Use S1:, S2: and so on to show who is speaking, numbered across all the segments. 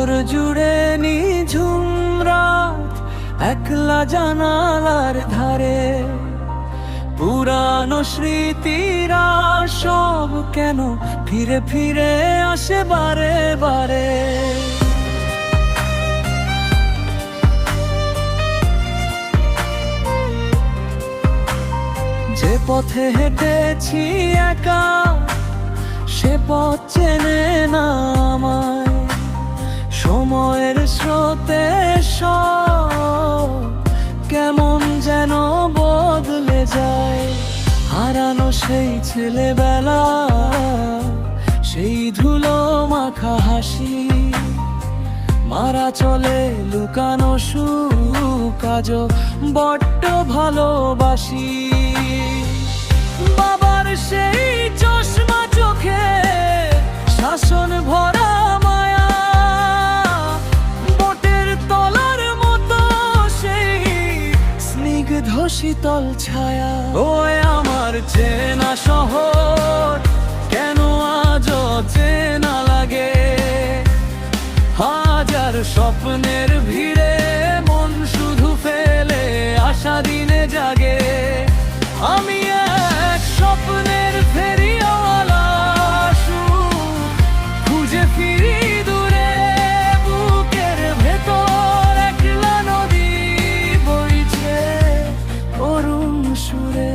S1: শহর জুড়ে নিঝুম রাত, একলা জানালার ধারে পুরানো স্মৃতিরা সব কেন ফিরে ফিরে আসে বারে বারে। যে পথে হেঁটেছি একা, সে পথ চেনে না আমায়। সময়ের স্রোতে সব কেমন যেন বদলে যায়। হারানো সেই ছেলেবেলা, সেই ধুলো মাখা হাসি, মারা চলে লুকানো সুখ আজও বড্ড ভালোবাসি। বাবার সেই চশমা চোখে শাসন ভরা মায়া, বটের তলার মতো সেই স্নিগ্ধ শীতল ছায়া। ওই আমার চেনা শহর কেন আজও চেনা লাগে। হাজার স্বপ্নের ভিড়ে মন শুধু ফেলে আশা দিনে জাগে। আমি এক স্বপ্নের ফেরিওয়ালা, খুঁজে ফিরি দূরে বুকের ভেতর একলা নদী বইছে করুণ সুরে।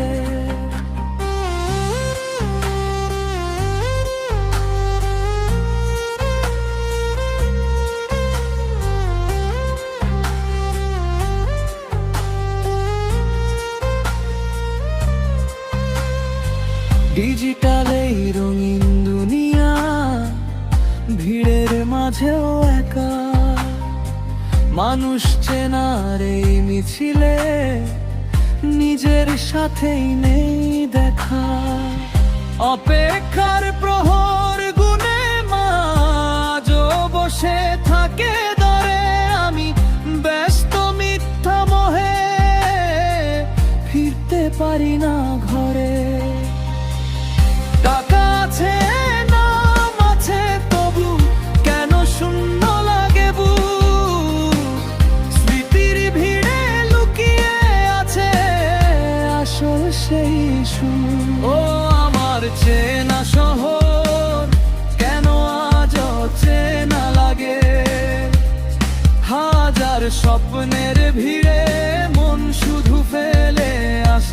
S1: ডিজিটাল এই রঙিন দুনিয়া, ভিড়ের মাঝেও একা মানুষ চেনার এই মিছিলে নিজের সাথেই নেই দেখা। অপেক্ষার প্রহর গুনে মাঝও বসে থাকে দরে। আমি ব্যস্ত মিথ্যা মোহে ফিরতে পারি না ঘরে। টাকা আছে নাম আছে তবু কেন শূন্য লাগে বুক। স্মৃতির ভিড়ে লুকিয়ে আছে আসল সেই সুর। ও আমার চেনা শহর কেন আজও চেনা লাগে। হাজার স্বপ্নের ভিড়ে মন শুধু ফেলে আসে